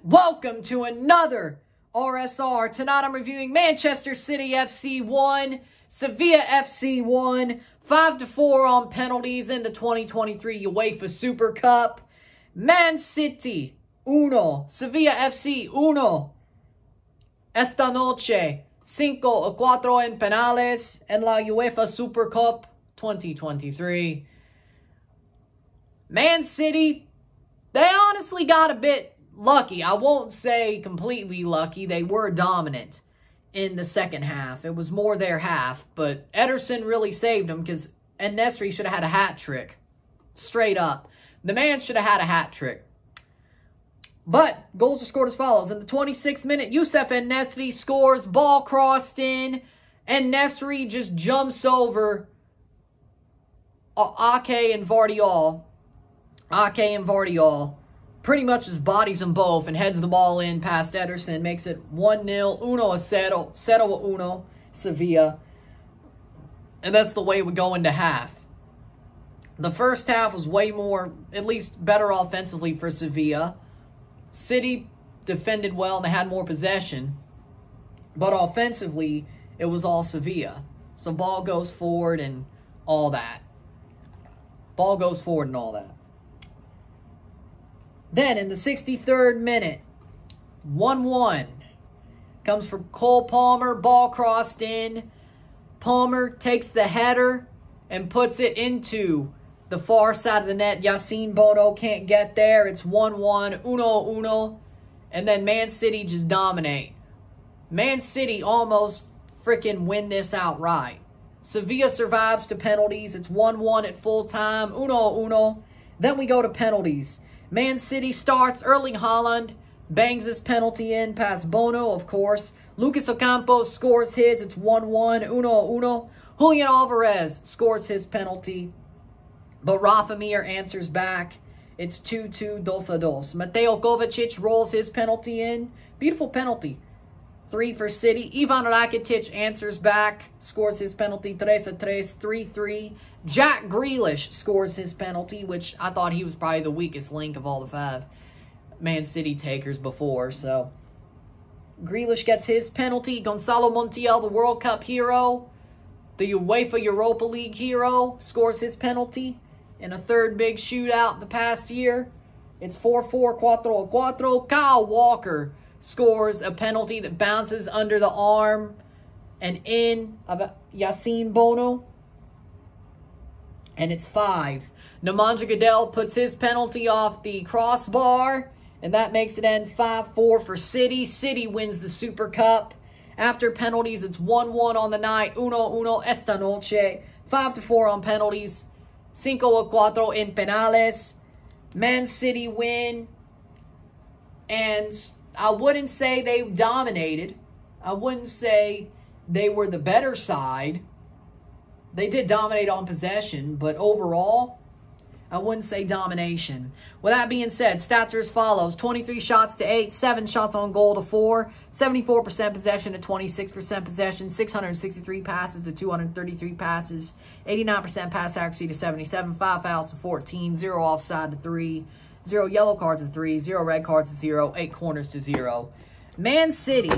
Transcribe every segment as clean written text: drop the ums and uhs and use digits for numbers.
Welcome to another RSR. Tonight I'm reviewing Manchester City FC 1, Sevilla FC 1, 5-4 on penalties in the 2023 UEFA Super Cup. Man City 1, Sevilla FC 1. Esta noche 5-4 en penales en la UEFA Super Cup 2023. Man City, they honestly got a bit lucky. I won't say completely lucky. They were dominant in the second half. It was more their half, but Ederson really saved them because En-Nesyri should have had a hat trick. Straight up. The man should have had a hat trick. But goals are scored as follows. In the 26th minute, Youssef En-Nesyri scores, ball crossed in. En-Nesyri just jumps over Ake and Vardiol. Pretty much just bodies them both and heads the ball in past Ederson. Makes it 1-0. 1-0, 0-1, Sevilla. And that's the way we go into half. The first half was way more, at least better offensively for Sevilla. City defended well and they had more possession. But offensively, it was all Sevilla. So ball goes forward and all that. Ball goes forward and all that. Then, in the 63rd minute, 1-1. Comes from Cole Palmer, ball crossed in. Palmer takes the header and puts it into the far side of the net. Yacine Bono can't get there. It's 1-1, 1-1. And then Man City just dominate. Man City almost freaking win this outright. Sevilla survives to penalties. It's 1-1 at full time, 1-1. Then we go to penalties. Man City starts. Erling Haaland bangs his penalty in past Bono, of course. Lucas Ocampos scores his. It's 1-1, 1-1. Julian Alvarez scores his penalty. But Rafa Mir answers back. It's 2-2, 2-2. Mateo Kovacic rolls his penalty in. Beautiful penalty. 3 for City. Ivan Rakitic answers back. Scores his penalty. 3-3, 3-3. Jack Grealish scores his penalty, which I thought he was probably the weakest link of all the 5 Man City takers before. So, Grealish gets his penalty. Gonzalo Montiel, the World Cup hero, the UEFA Europa League hero, scores his penalty in a third big shootout the past year. It's 4-4, 4-4. Kyle Walker scores a penalty that bounces under the arm and in of Yacine Bono. And it's 5. Nemanja Gudelj puts his penalty off the crossbar. And that makes it end 5-4 for City. City wins the Super Cup. After penalties, it's 1-1 on the night. 1-1 esta noche. 5-4 on penalties. 5-4 en penales. Man City win. And I wouldn't say they dominated. I wouldn't say they were the better side. They did dominate on possession, but overall, I wouldn't say domination. With that being said, stats are as follows. 23 shots to 8, 7 shots on goal to 4, 74% possession to 26% possession, 663 passes to 233 passes, 89% pass accuracy to 77, 5 fouls to 14, 0 offside to 3, 0 yellow cards to 3, 0 red cards to 0, 8 corners to 0. Man City.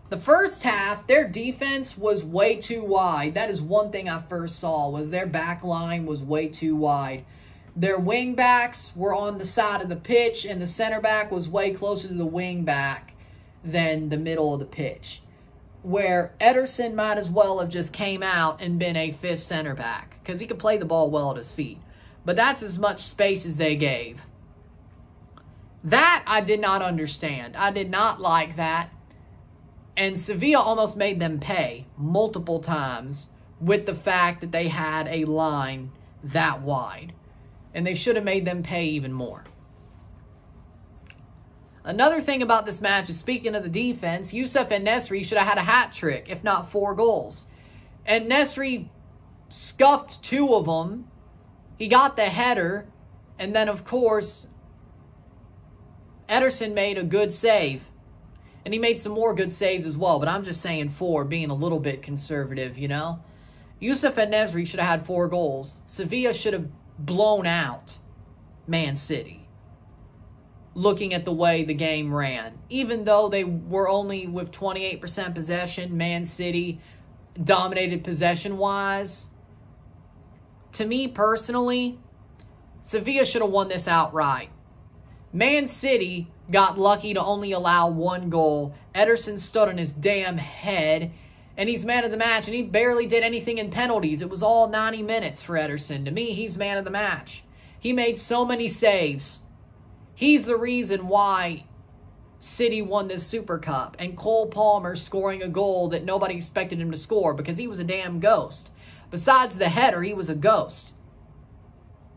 The first half, their defense was way too wide. That is one thing I first saw, was their back line was way too wide. Their wing backs were on the side of the pitch, and the center back was way closer to the wing back than the middle of the pitch, where Ederson might as well have just came out and been a 5th center back because he could play the ball well at his feet. But that's as much space as they gave. That I did not understand. I did not like that. And Sevilla almost made them pay multiple times with the fact that they had a line that wide. And they should have made them pay even more. Another thing about this match is, speaking of the defense, Youssef En-Nesyri should have had a hat trick, if not 4 goals. En-Nesyri scuffed 2 of them. He got the header. And then, of course, Ederson made a good save. And he made some more good saves as well. But I'm just saying 4, being a little bit conservative, you know. Youssef En-Nesyri should have had 4 goals. Sevilla should have blown out Man City. looking at the way the game ran. Even though they were only with 28% possession, Man City dominated possession-wise. To me personally, Sevilla should have won this outright. Man City got lucky to only allow 1 goal. Ederson stood on his damn head, and he's man of the match, and he barely did anything in penalties. It was all 90 minutes for Ederson. To me, he's man of the match. He made so many saves. He's the reason why City won this Super Cup, and Cole Palmer scoring a goal that nobody expected him to score because he was a damn ghost. Besides the header, he was a ghost.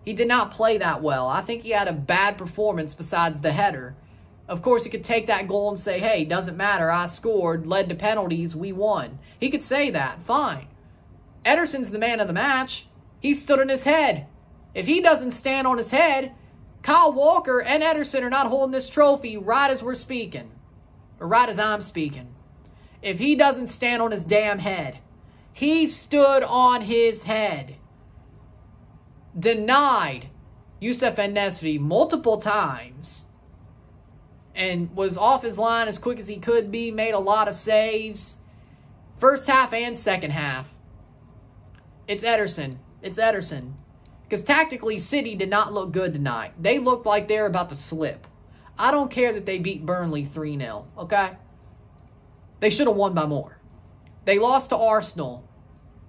He did not play that well. I think he had a bad performance besides the header. Of course, he could take that goal and say, hey, doesn't matter, I scored, led to penalties, we won. He could say that, fine. Ederson's the man of the match. He stood on his head. If he doesn't stand on his head, Kyle Walker and Ederson are not holding this trophy right as we're speaking. Or right as I'm speaking. If he doesn't stand on his damn head. He stood on his head. Denied Youssef En-Nesyri multiple times. And was off his line as quick as he could be. Made a lot of saves. First half and second half. It's Ederson. It's Ederson. Because tactically, City did not look good tonight. They looked like they were about to slip. I don't care that they beat Burnley 3-0, okay? They should have won by more. They lost to Arsenal.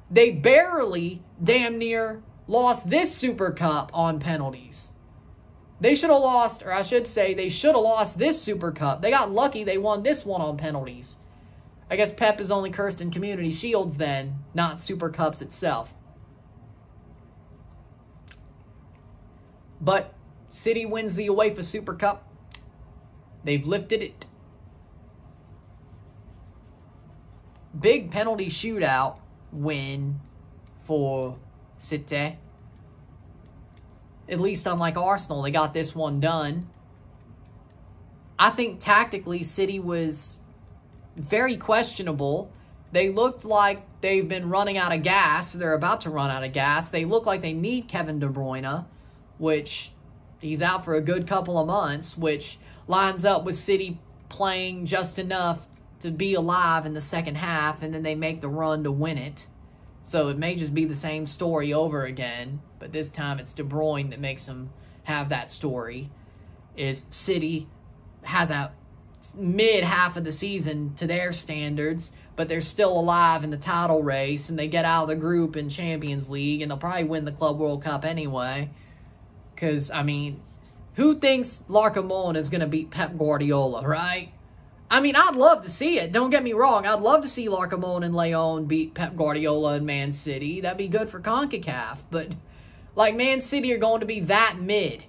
They barely, damn near, lost this Super Cup on penalties. They should have lost, or I should say, they should have lost this Super Cup. They got lucky they won this one on penalties. I guess Pep is only cursed in Community Shields then, not Super Cups itself. But City wins the UEFA Super Cup. They've lifted it. Big penalty shootout win for City. At least unlike Arsenal, they got this one done. I think tactically City was very questionable. They looked like they've been running out of gas. They're about to run out of gas. They look like they need Kevin De Bruyne, which he's out for a good couple of months, which lines up with City playing just enough to be alive in the second half, and then they make the run to win it. So it may just be the same story over again, but this time it's De Bruyne that makes them have that story. Is City has a mid half of the season to their standards, but they're still alive in the title race, and they get out of the group in Champions League, and they'll probably win the Club World Cup anyway. Because, I mean, who thinks Larkamon is going to beat Pep Guardiola, right? I mean, I'd love to see it. Don't get me wrong. I'd love to see Larkamon and Leon beat Pep Guardiola and Man City. That'd be good for CONCACAF. But, like, Man City are going to be that mid.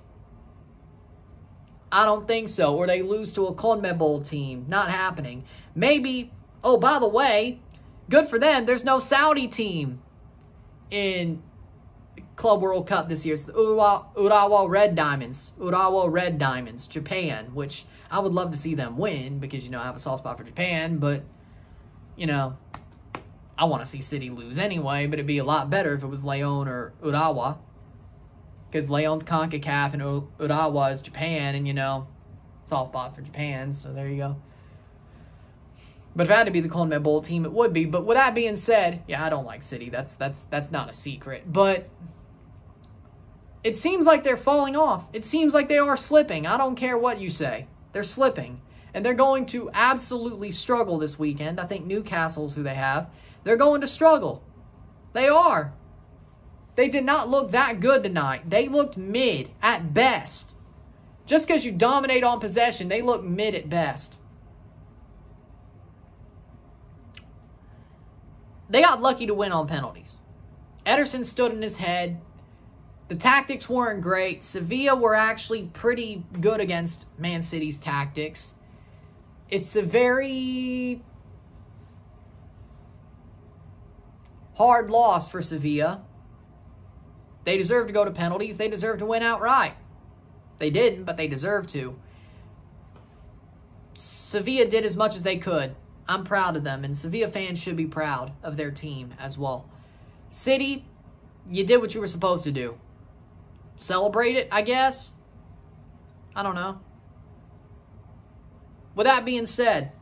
I don't think so. Or they lose to a CONMEBOL team. Not happening. Maybe, oh, by the way, good for them. There's no Saudi team in Club World Cup this year. It's the Urawa Red Diamonds. Urawa Red Diamonds, Japan, which I would love to see them win because, you know, I have a soft spot for Japan, but, you know, I want to see City lose anyway, but it'd be a lot better if it was Leon or Urawa because Leon's CONCACAF and Urawa is Japan, and, you know, soft spot for Japan, so there you go. But if it had to be the CONMEBOL team, it would be. But with that being said, yeah, I don't like City. That's not a secret. But it seems like they're falling off. It seems like they are slipping. I don't care what you say. They're slipping. And they're going to absolutely struggle this weekend. I think Newcastle's who they have. They're going to struggle. They are. They did not look that good tonight. They looked mid at best. Just because you dominate on possession, they look mid at best. They got lucky to win on penalties. Ederson stood in his head. The tactics weren't great. Sevilla were actually pretty good against Man City's tactics. It's a very hard loss for Sevilla. They deserve to go to penalties. They deserve to win outright. They didn't, but they deserve to. Sevilla did as much as they could. I'm proud of them, and Sevilla fans should be proud of their team as well. City, you did what you were supposed to do. Celebrate it, I guess. I don't know. with that being said,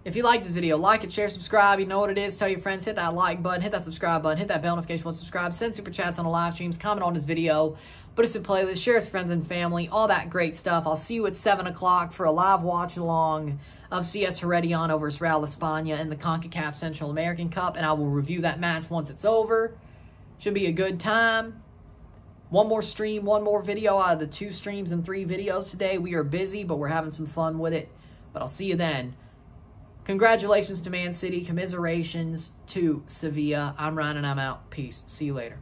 if you like this video, like it, share, subscribe. You know what it is. Tell your friends. Hit that like button. Hit that subscribe button. Hit that bell notification once subscribe. Send super chats on the live streams. Comment on this video. Put us in playlist. Share us with friends and family. All that great stuff. I'll see you at 7 o'clock for a live watch along of CS Herediano versus Real España in the CONCACAF Central American Cup. And I will review that match once it's over. Should be a good time. One more stream, one more video out of the 2 streams and 3 videos today. We are busy, but we're having some fun with it. But I'll see you then. Congratulations to Man City. Commiserations to Sevilla. I'm Ryan and I'm out. Peace. See you later.